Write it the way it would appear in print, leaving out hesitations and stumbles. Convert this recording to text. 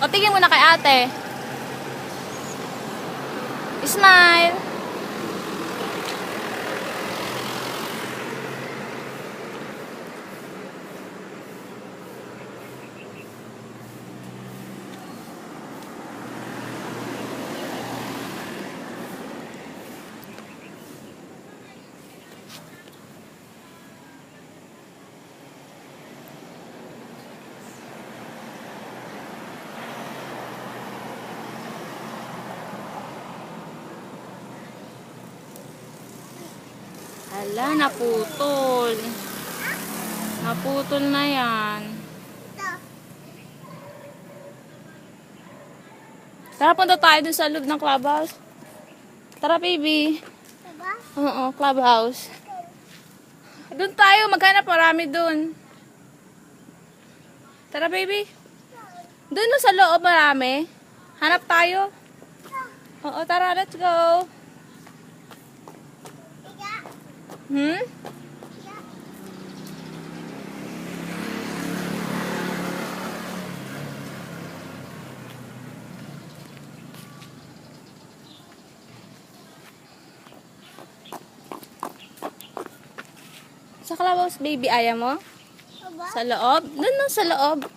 O, tingin mo na kay ate. Smile. Hala, naputol. Naputol na yan. Tara, punta tayo dun sa loob ng clubhouse. Tara, baby. Oo, clubhouse. Doon tayo, maghanap, marami dun. Tara, baby. Doon no, sa loob, marami. Hanap tayo. Oo, tara, let's go. Hmm? Sa clubhouse, baby, ayaw mo? Sa loob? Doon no, sa loob.